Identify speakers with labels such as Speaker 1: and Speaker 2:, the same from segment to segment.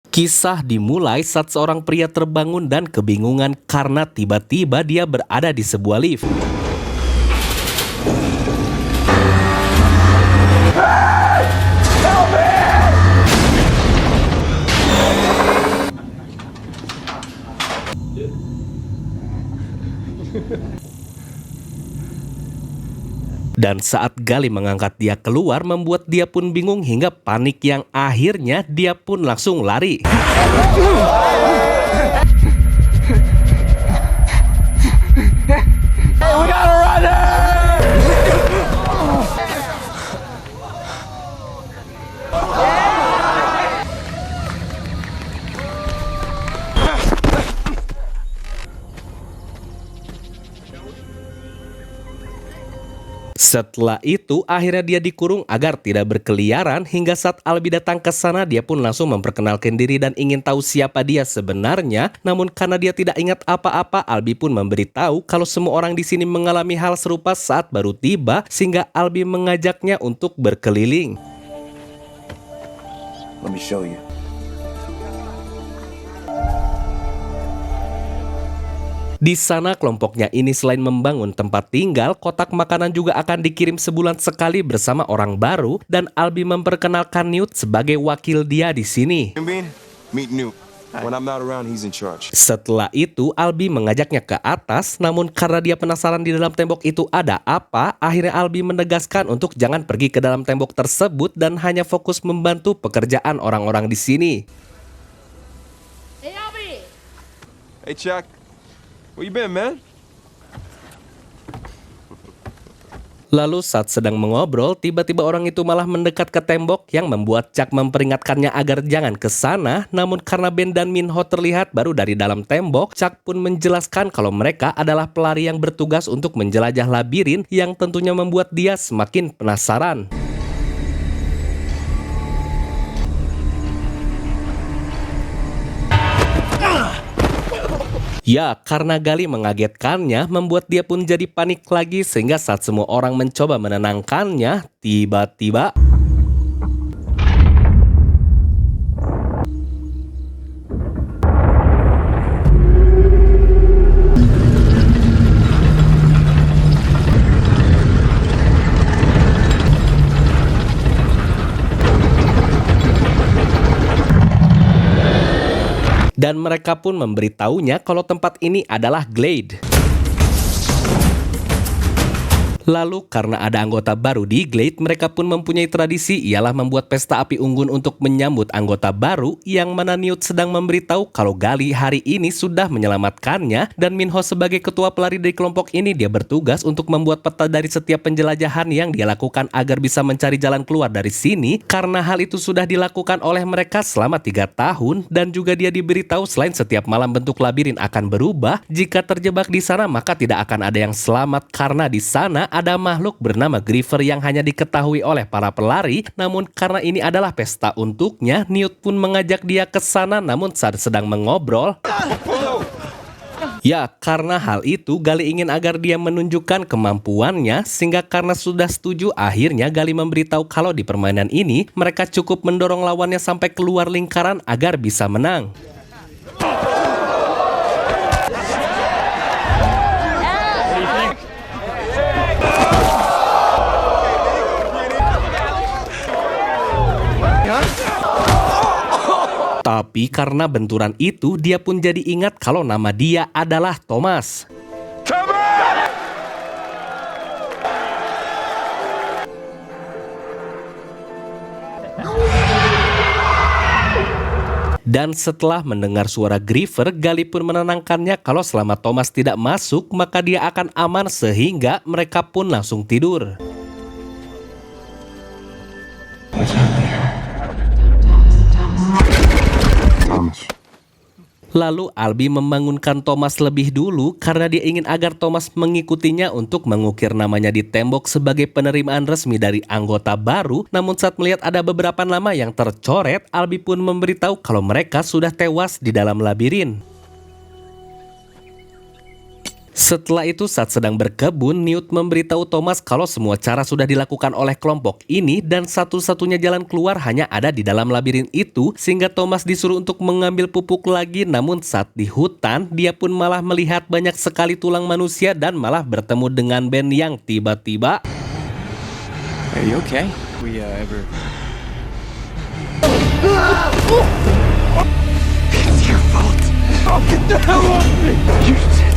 Speaker 1: Kisah dimulai saat seorang pria terbangun dan kebingungan karena tiba-tiba dia berada di sebuah lift. Dan saat Gali mengangkat dia keluar, membuat dia pun bingung hingga panik yang akhirnya dia pun langsung lari. Setelah itu, akhirnya dia dikurung agar tidak berkeliaran hingga saat Albi datang ke sana, dia pun langsung memperkenalkan diri dan ingin tahu siapa dia sebenarnya. Namun karena dia tidak ingat apa-apa, Albi pun memberitahu kalau semua orang di sini mengalami hal serupa saat baru tiba, sehingga Albi mengajaknya untuk berkeliling.
Speaker 2: Let me show you.
Speaker 1: Di sana kelompoknya ini selain membangun tempat tinggal, kotak makanan juga akan dikirim sebulan sekali bersama orang baru, dan Albi memperkenalkan Newt sebagai wakil dia di sini.
Speaker 2: Meet Newt. When I'm not around, he's in charge.
Speaker 1: Setelah itu, Albi mengajaknya ke atas, namun karena dia penasaran di dalam tembok itu ada apa, akhirnya Albi menegaskan untuk jangan pergi ke dalam tembok tersebut dan hanya fokus membantu pekerjaan orang-orang di sini.
Speaker 3: Hey, Albie!
Speaker 2: Hey, Chuck. Where you been, man?
Speaker 1: Lalu saat sedang mengobrol, tiba-tiba orang itu malah mendekat ke tembok yang membuat Chuck memperingatkannya agar jangan ke sana. Namun karena Ben dan Minho terlihat baru dari dalam tembok, Chuck pun menjelaskan kalau mereka adalah pelari yang bertugas untuk menjelajah labirin, yang tentunya membuat dia semakin penasaran. Ya, karena Gali mengagetkannya, membuat dia pun jadi panik lagi, sehingga saat semua orang mencoba menenangkannya, tiba-tiba dan mereka pun memberitahunya kalau tempat ini adalah Glade. Lalu karena ada anggota baru di Glade, mereka pun mempunyai tradisi, ialah membuat pesta api unggun untuk menyambut anggota baru, yang mana Newt sedang memberitahu kalau Gali hari ini sudah menyelamatkannya, dan Minho sebagai ketua pelari dari kelompok ini, dia bertugas untuk membuat peta dari setiap penjelajahan yang dia lakukan agar bisa mencari jalan keluar dari sini, karena hal itu sudah dilakukan oleh mereka selama 3 tahun, dan juga dia diberitahu selain setiap malam bentuk labirin akan berubah, jika terjebak di sana maka tidak akan ada yang selamat, karena di sana ada makhluk bernama Griever yang hanya diketahui oleh para pelari. Namun karena ini adalah pesta untuknya, Newt pun mengajak dia ke sana. Namun saat sedang mengobrol, ya, karena hal itu Gali ingin agar dia menunjukkan kemampuannya, sehingga karena sudah setuju, akhirnya Gali memberitahu kalau di permainan ini mereka cukup mendorong lawannya sampai keluar lingkaran agar bisa menang. Tapi karena benturan itu, dia pun jadi ingat kalau nama dia adalah Thomas. Dan setelah mendengar suara Griever, Gali pun menenangkannya kalau selama Thomas tidak masuk, maka dia akan aman, sehingga mereka pun langsung tidur. Lalu Albi membangunkan Thomas lebih dulu karena dia ingin agar Thomas mengikutinya untuk mengukir namanya di tembok sebagai penerimaan resmi dari anggota baru. Namun saat melihat ada beberapa nama yang tercoret, Albi pun memberitahu kalau mereka sudah tewas di dalam labirin. Setelah itu saat sedang berkebun, Newt memberitahu Thomas kalau semua cara sudah dilakukan oleh kelompok ini dan satu-satunya jalan keluar hanya ada di dalam labirin itu, sehingga Thomas disuruh untuk mengambil pupuk lagi. Namun saat di hutan, dia pun malah melihat banyak sekali tulang manusia dan malah bertemu dengan Ben yang tiba-tiba
Speaker 4: Are you okay? We ever... It's your fault. Oh, get the hell off me! You did it.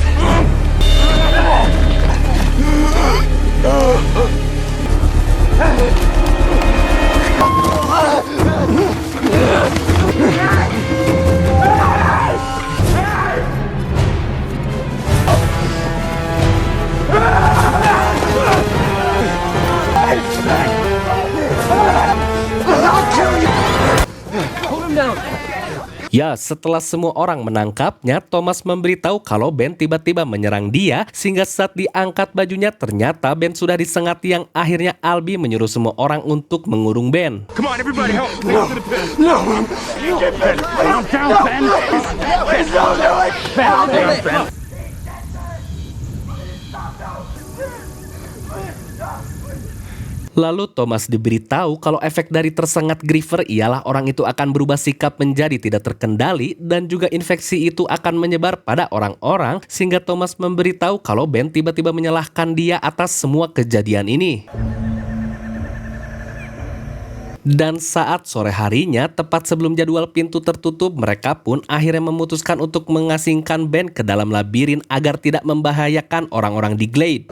Speaker 1: Ya, setelah semua orang menangkapnya, Thomas memberitahu kalau Ben tiba-tiba menyerang dia, sehingga saat diangkat bajunya ternyata Ben sudah disengat, yang akhirnya Albie menyuruh semua orang untuk mengurung Ben.
Speaker 2: Come on, everybody, help!
Speaker 1: Lalu Thomas diberitahu kalau efek dari tersengat Griever ialah orang itu akan berubah sikap menjadi tidak terkendali dan juga infeksi itu akan menyebar pada orang-orang, sehingga Thomas memberitahu kalau Ben tiba-tiba menyalahkan dia atas semua kejadian ini. Dan saat sore harinya, tepat sebelum jadwal pintu tertutup, mereka pun akhirnya memutuskan untuk mengasingkan Ben ke dalam labirin agar tidak membahayakan orang-orang di Glade.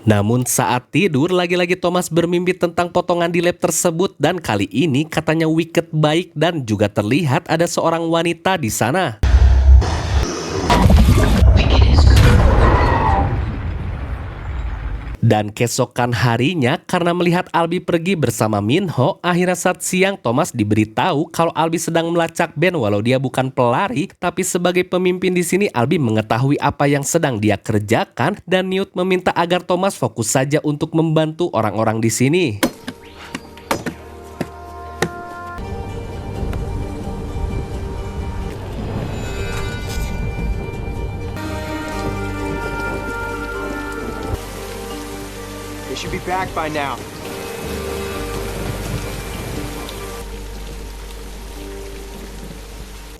Speaker 1: Namun saat tidur, lagi-lagi Thomas bermimpi tentang potongan di lab tersebut, dan kali ini katanya Wicket baik dan juga terlihat ada seorang wanita di sana. Dan keesokan harinya, karena melihat Albie pergi bersama Minho, akhirnya saat siang Thomas diberitahu kalau Albie sedang melacak Ben walau dia bukan pelari, tapi sebagai pemimpin di sini Albie mengetahui apa yang sedang dia kerjakan, dan Newt meminta agar Thomas fokus saja untuk membantu orang-orang di sini.
Speaker 2: They should be back by now.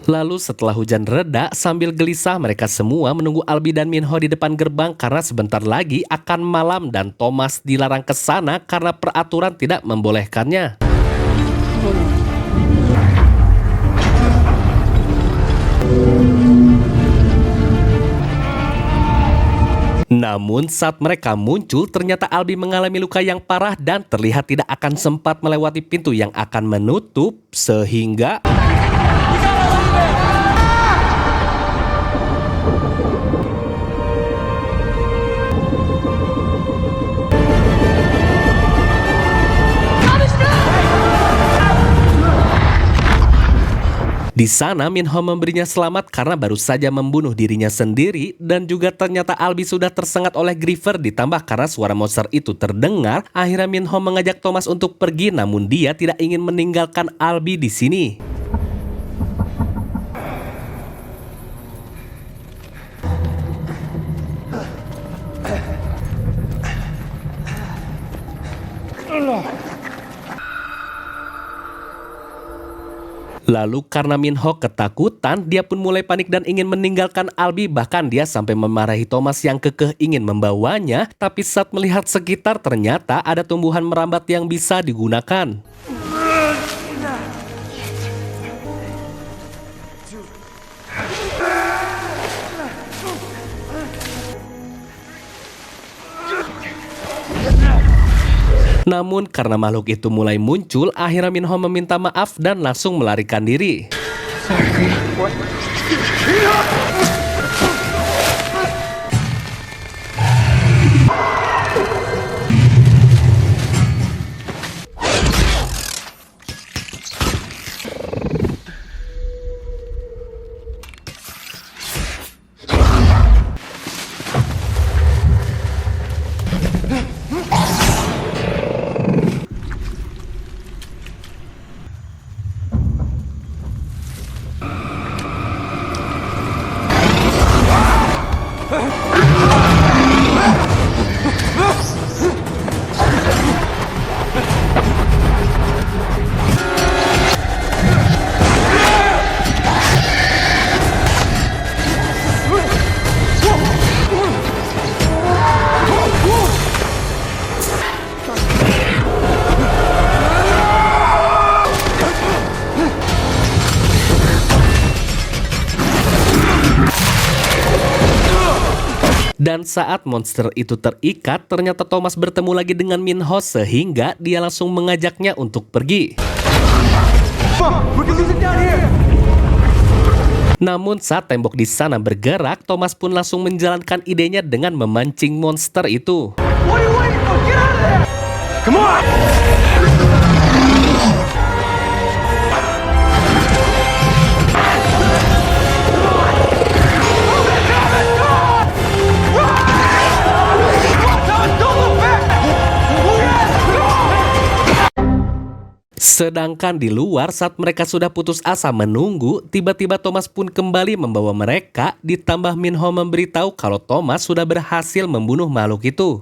Speaker 1: Lalu setelah hujan reda, sambil gelisah mereka semua menunggu Albie dan Minho di depan gerbang karena sebentar lagi akan malam dan Thomas dilarang ke sana karena peraturan tidak membolehkannya. Namun saat mereka muncul, ternyata Albie mengalami luka yang parah dan terlihat tidak akan sempat melewati pintu yang akan menutup, sehingga di sana Minho memberinya selamat karena baru saja membunuh dirinya sendiri, dan juga ternyata Albie sudah tersengat oleh Griever, ditambah karena suara monster itu terdengar. Akhirnya Minho mengajak Thomas untuk pergi, namun dia tidak ingin meninggalkan Albie di sini. Lalu karena Minho ketakutan, hutan, dia pun mulai panik dan ingin meninggalkan Albi. Bahkan dia sampai memarahi Thomas yang kekeh ingin membawanya. Tapi saat melihat sekitar ternyata ada tumbuhan merambat yang bisa digunakan. Namun karena makhluk itu mulai muncul, akhirnya Minho meminta maaf dan langsung melarikan diri. Dan saat monster itu terikat, ternyata Thomas bertemu lagi dengan Minho sehingga dia langsung mengajaknya untuk pergi. Namun saat tembok di sana bergerak, Thomas pun langsung menjalankan idenya dengan memancing monster itu. Sedangkan di luar saat mereka sudah putus asa menunggu, tiba-tiba Thomas pun kembali membawa mereka, ditambah Minho memberitahu kalau Thomas sudah berhasil membunuh makhluk itu.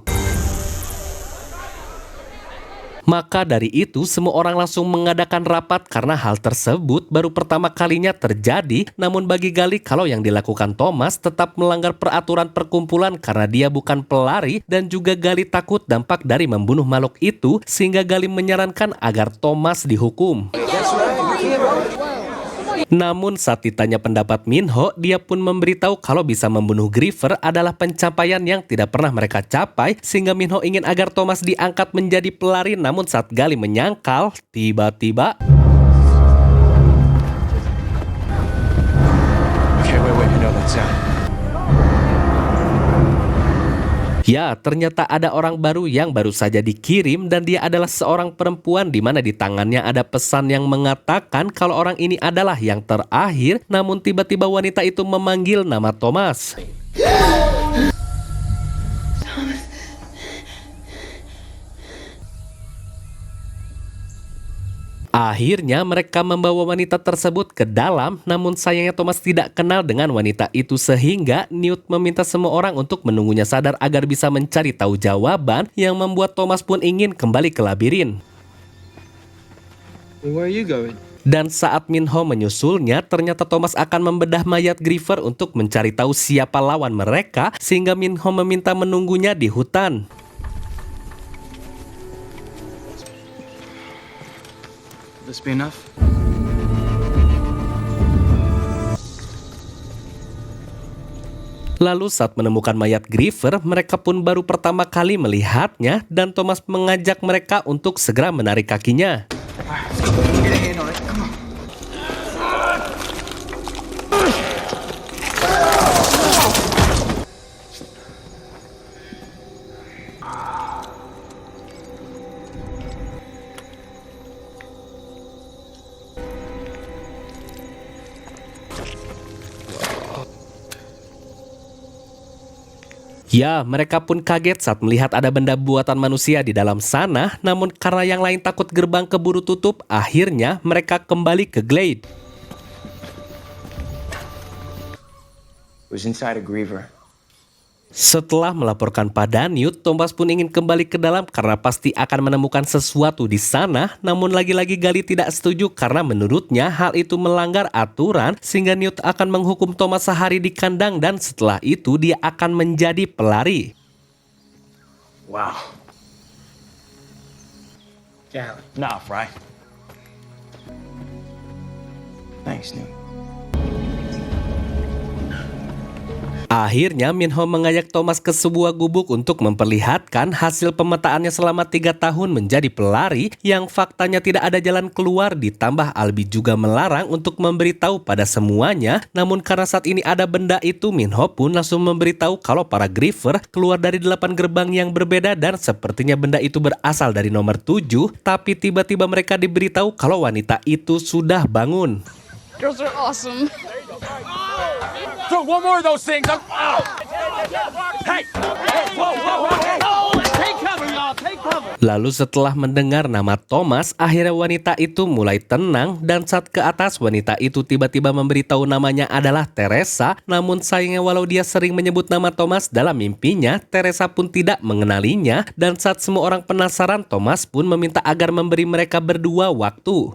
Speaker 1: Maka dari itu semua orang langsung mengadakan rapat karena hal tersebut baru pertama kalinya terjadi. Namun bagi Gali, kalau yang dilakukan Thomas tetap melanggar peraturan perkumpulan karena dia bukan pelari, dan juga Gali takut dampak dari membunuh makhluk itu sehingga Gali menyarankan agar Thomas dihukum. Namun saat ditanya pendapat Minho, dia pun memberitahu kalau bisa membunuh Griever adalah pencapaian yang tidak pernah mereka capai, sehingga Minho ingin agar Thomas diangkat menjadi pelari. Namun saat Gali menyangkal, tiba-tiba ya, ternyata ada orang baru yang baru saja dikirim, dan dia adalah seorang perempuan di mana di tangannya ada pesan yang mengatakan kalau orang ini adalah yang terakhir. Namun tiba-tiba wanita itu memanggil nama Thomas. Akhirnya mereka membawa wanita tersebut ke dalam, namun sayangnya Thomas tidak kenal dengan wanita itu sehingga Newt meminta semua orang untuk menunggunya sadar agar bisa mencari tahu jawaban, yang membuat Thomas pun ingin kembali ke labirin.
Speaker 5: Where are you going?
Speaker 1: Dan saat Minho menyusulnya, ternyata Thomas akan membedah mayat Griever untuk mencari tahu siapa lawan mereka, sehingga Minho meminta menunggunya di hutan.
Speaker 5: This be enough?
Speaker 1: Lalu saat menemukan mayat Griever, mereka pun baru pertama kali melihatnya, dan Thomas mengajak mereka untuk segera menarik kakinya. Ya, mereka pun kaget saat melihat ada benda buatan manusia di dalam sana. Namun karena yang lain takut gerbang keburu tutup, akhirnya mereka kembali ke Glade.
Speaker 6: It was inside a griever.
Speaker 1: Setelah melaporkan pada Newt, Thomas pun ingin kembali ke dalam karena pasti akan menemukan sesuatu di sana. Namun lagi-lagi Gally tidak setuju karena menurutnya hal itu melanggar aturan sehingga Newt akan menghukum Thomas sehari di kandang dan setelah itu dia akan menjadi pelari.
Speaker 5: Wow. Gally. Enough, right? Thanks, Newt.
Speaker 1: Akhirnya Minho mengajak Thomas ke sebuah gubuk untuk memperlihatkan hasil pemetaannya selama 3 tahun menjadi pelari yang faktanya tidak ada jalan keluar, ditambah Albie juga melarang untuk memberitahu pada semuanya. Namun karena saat ini ada benda itu, Minho pun langsung memberitahu kalau para Griever keluar dari 8 gerbang yang berbeda dan sepertinya benda itu berasal dari nomor 7, tapi tiba-tiba mereka diberitahu kalau wanita itu sudah bangun.
Speaker 3: Girls are awesome.
Speaker 4: Throw one more of those things. Hey! Whoa, whoa, whoa! Take cover, y'all! Take cover!
Speaker 1: Lalu setelah mendengar nama Thomas, akhirnya wanita itu mulai tenang dan saat ke atas wanita itu tiba-tiba memberitahu namanya adalah Teresa. Namun sayangnya walau dia sering menyebut nama Thomas dalam mimpinya, Teresa pun tidak mengenalinya dan saat semua orang penasaran, Thomas pun meminta agar memberi mereka berdua waktu.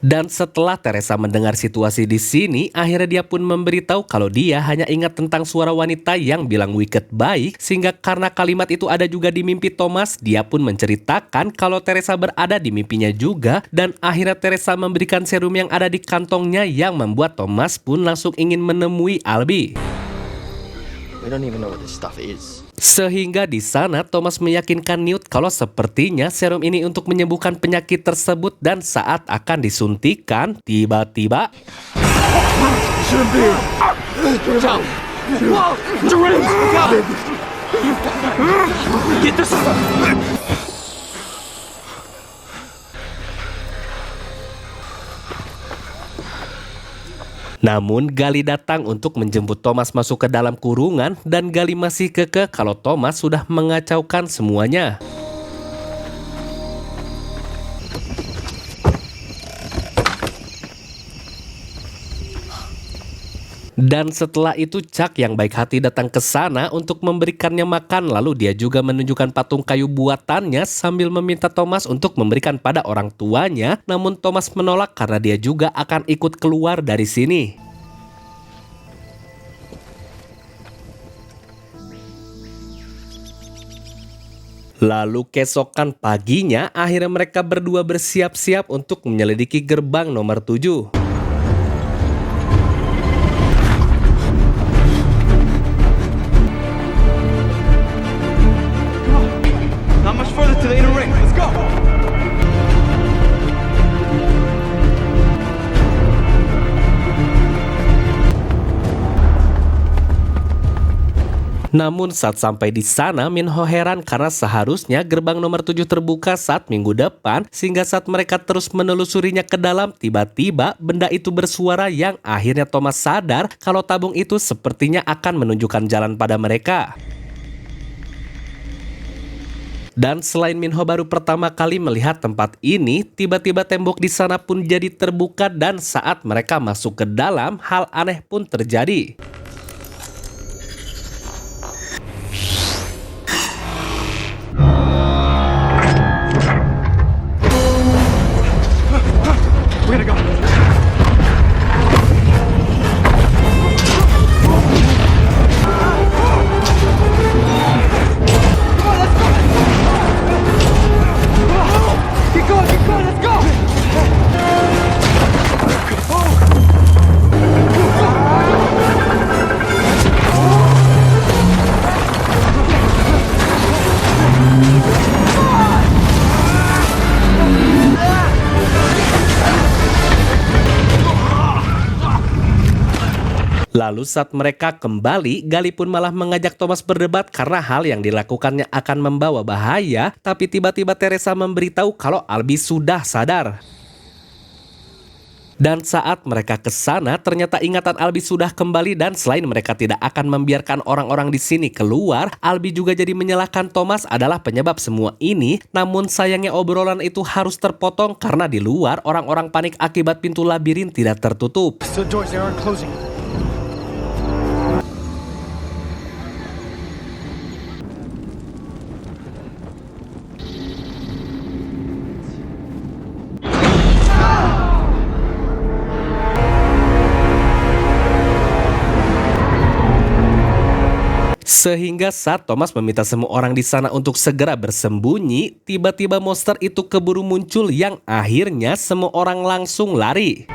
Speaker 1: Dan setelah Teresa mendengar situasi di sini, akhirnya dia pun memberitahu kalau dia hanya ingat tentang suara wanita yang bilang Wicked baik, sehingga karena kalimat itu ada juga di mimpi Thomas, dia pun menceritakan kalau Teresa berada di mimpinya juga, dan akhirnya Teresa memberikan serum yang ada di kantongnya yang membuat Thomas pun langsung ingin menemui Albie.
Speaker 5: We don't even know what this stuff is.
Speaker 1: Sehingga di sana Thomas meyakinkan Newt kalau sepertinya serum ini untuk menyembuhkan penyakit tersebut dan saat akan disuntikan, tiba-tiba
Speaker 4: Get this stuff!
Speaker 1: namun Gally datang untuk menjemput Thomas masuk ke dalam kurungan dan Gally masih kekeh kalau Thomas sudah mengacaukan semuanya. Dan setelah itu Chuck yang baik hati datang ke sana untuk memberikannya makan, lalu dia juga menunjukkan patung kayu buatannya sambil meminta Thomas untuk memberikan pada orang tuanya. Namun Thomas menolak karena dia juga akan ikut keluar dari sini. Lalu keesokan paginya akhirnya mereka berdua bersiap-siap untuk menyelidiki gerbang nomor 7.
Speaker 4: Not much further to the inner ring. Let's go!
Speaker 1: Namun saat sampai di sana, Minho heran karena seharusnya gerbang nomor 7 terbuka saat minggu depan, sehingga saat mereka terus menelusurinya ke dalam, tiba-tiba benda itu bersuara yang akhirnya Thomas sadar kalau tabung itu sepertinya akan menunjukkan jalan pada mereka. Dan selain Minho baru pertama kali melihat tempat ini, tiba-tiba tembok di sana pun jadi terbuka dan saat mereka masuk ke dalam, hal aneh pun terjadi.
Speaker 4: We gotta go. Keep going, let's go!
Speaker 1: Lalu saat mereka kembali, Gally pun malah mengajak Thomas berdebat karena hal yang dilakukannya akan membawa bahaya, tapi tiba-tiba Teresa memberitahu kalau Albie sudah sadar. Dan saat mereka ke sana, ternyata ingatan Albi sudah kembali dan selain mereka tidak akan membiarkan orang-orang di sini keluar, Albi juga jadi menyalahkan Thomas adalah penyebab semua ini. Namun sayangnya obrolan itu harus terpotong karena di luar orang-orang panik akibat pintu labirin tidak tertutup.
Speaker 5: The doors, they aren't closing.
Speaker 1: Sehingga saat Thomas meminta semua orang di sana untuk segera bersembunyi, tiba-tiba monster itu keburu muncul yang akhirnya semua orang langsung lari.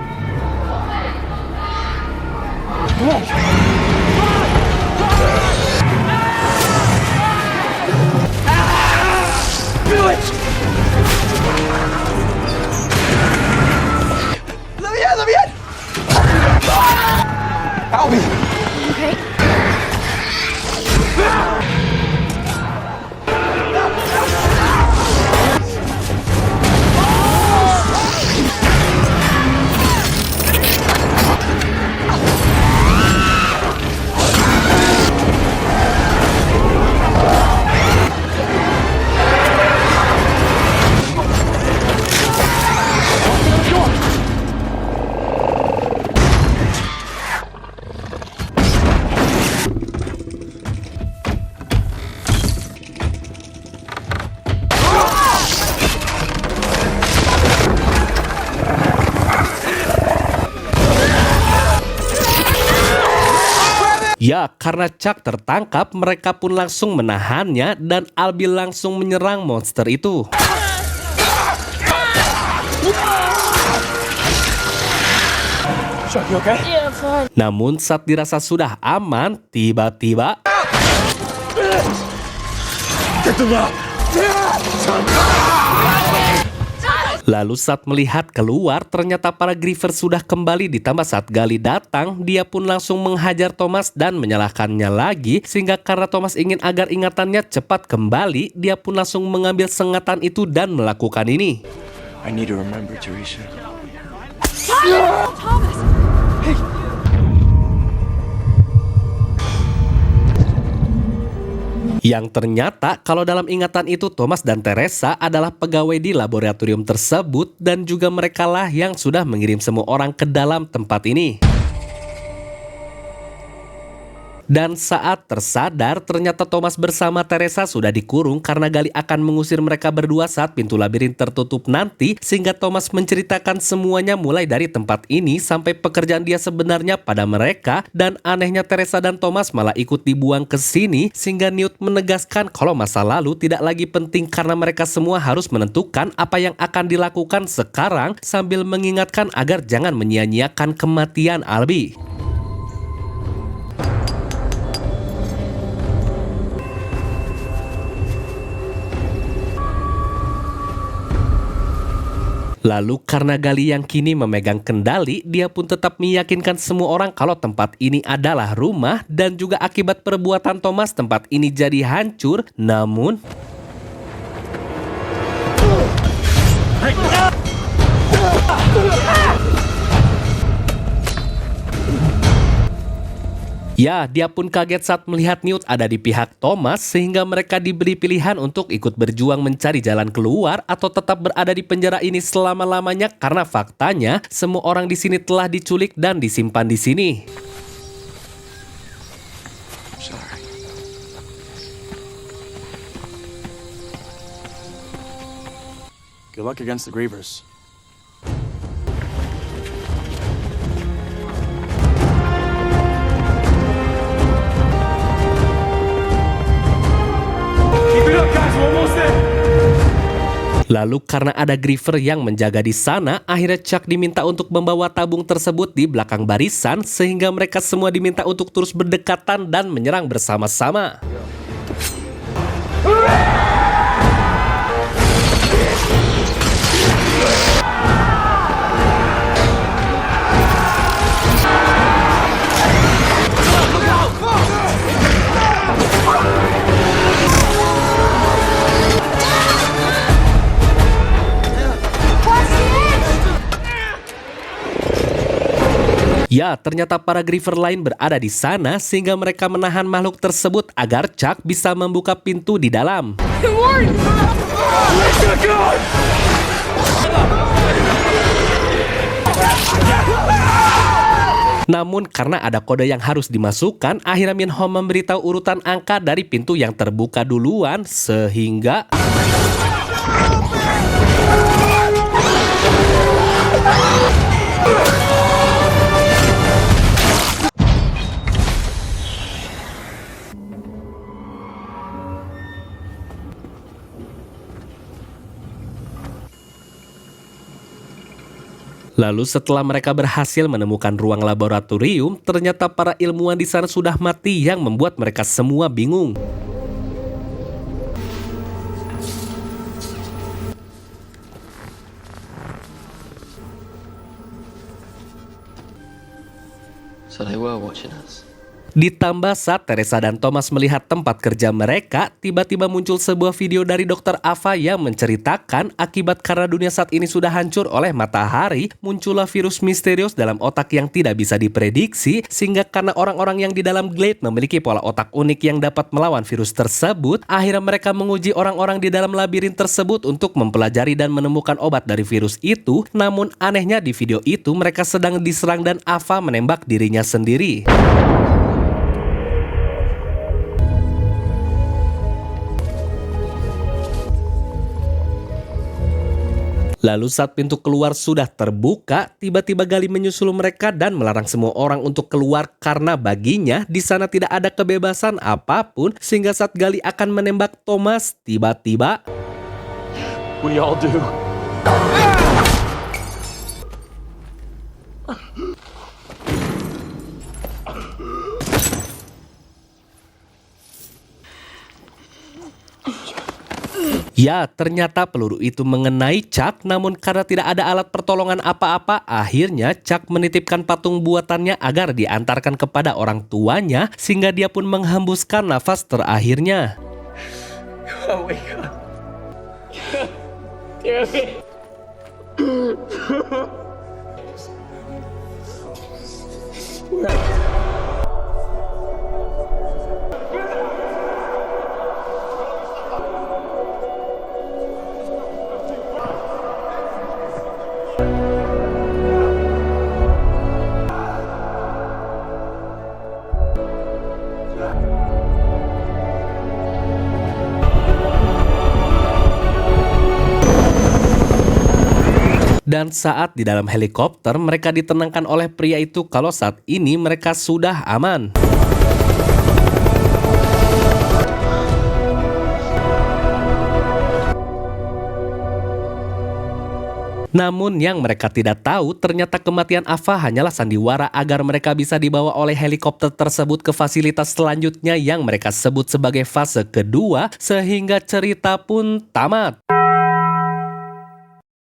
Speaker 2: Albie!
Speaker 1: Ya, karena Chuck tertangkap, mereka pun langsung menahannya dan Albi langsung menyerang monster itu.
Speaker 5: Chuck, you okay?
Speaker 3: Yeah, fine.
Speaker 1: Namun saat dirasa sudah aman, tiba-tiba lalu saat melihat keluar, ternyata para Griever sudah kembali. Ditambah saat Gali datang, dia pun langsung menghajar Thomas dan menyalahkannya lagi. Sehingga karena Thomas ingin agar ingatannya cepat kembali, dia pun langsung mengambil sengatan itu dan melakukan ini.
Speaker 5: I need to remember, Teresa.
Speaker 3: Thomas!
Speaker 1: Yang ternyata kalau dalam ingatan itu Thomas dan Teresa adalah pegawai di laboratorium tersebut dan juga merekalah yang sudah mengirim semua orang ke dalam tempat ini. Dan saat tersadar, ternyata Thomas bersama Teresa sudah dikurung karena Gali akan mengusir mereka berdua saat pintu labirin tertutup nanti, sehingga Thomas menceritakan semuanya mulai dari tempat ini sampai pekerjaan dia sebenarnya pada mereka. Dan anehnya Teresa dan Thomas malah ikut dibuang ke sini, sehingga Newt menegaskan kalau masa lalu tidak lagi penting karena mereka semua harus menentukan apa yang akan dilakukan sekarang, sambil mengingatkan agar jangan menyia-nyiakan kematian Albi. Lalu karena Gali yang kini memegang kendali, dia pun tetap meyakinkan semua orang kalau tempat ini adalah rumah dan juga akibat perbuatan Thomas tempat ini jadi hancur. Namun ya, dia pun kaget saat melihat Newt ada di pihak Thomas, sehingga mereka diberi pilihan untuk ikut berjuang mencari jalan keluar atau tetap berada di penjara ini selama-lamanya karena faktanya semua orang di sini telah diculik dan disimpan di sini.
Speaker 5: Sorry. Good luck against the Grievers.
Speaker 1: Lalu karena ada Griever yang menjaga di sana, akhirnya Chuck diminta untuk membawa tabung tersebut di belakang barisan, sehingga mereka semua diminta untuk terus berdekatan dan menyerang bersama-sama. Ya, ternyata para griever lain berada di sana sehingga mereka menahan makhluk tersebut agar Chuck bisa membuka pintu di dalam. Namun karena ada kode yang harus dimasukkan, akhirnya Min-ho memberitahu urutan angka dari pintu yang terbuka duluan sehingga lalu setelah mereka berhasil menemukan ruang laboratorium, ternyata para ilmuwan di sana sudah mati yang membuat mereka semua bingung.
Speaker 6: So they were watching us.
Speaker 1: Ditambah saat Teresa dan Thomas melihat tempat kerja mereka, tiba-tiba muncul sebuah video dari Dr. Ava yang menceritakan akibat karena dunia saat ini sudah hancur oleh matahari, muncullah virus misterius dalam otak yang tidak bisa diprediksi, sehingga karena orang-orang yang di dalam Glade memiliki pola otak unik yang dapat melawan virus tersebut, akhirnya mereka menguji orang-orang di dalam labirin tersebut untuk mempelajari dan menemukan obat dari virus itu. Namun anehnya di video itu mereka sedang diserang dan Ava menembak dirinya sendiri. Lalu saat pintu keluar sudah terbuka, tiba-tiba Gali menyusul mereka dan melarang semua orang untuk keluar karena baginya di sana tidak ada kebebasan apapun, sehingga saat Gali akan menembak Thomas, tiba-tiba
Speaker 5: We all do.
Speaker 1: ya, ternyata peluru itu mengenai Chuck, namun karena tidak ada alat pertolongan apa-apa, akhirnya Chuck menitipkan patung buatannya agar diantarkan kepada orang tuanya, sehingga dia pun menghembuskan nafas terakhirnya.
Speaker 6: Oh my god.
Speaker 1: Dan saat di dalam helikopter, mereka ditenangkan oleh pria itu kalau saat ini mereka sudah aman. Namun yang mereka tidak tahu, ternyata kematian Ava hanyalah sandiwara agar mereka bisa dibawa oleh helikopter tersebut ke fasilitas selanjutnya yang mereka sebut sebagai fase kedua, sehingga cerita pun tamat.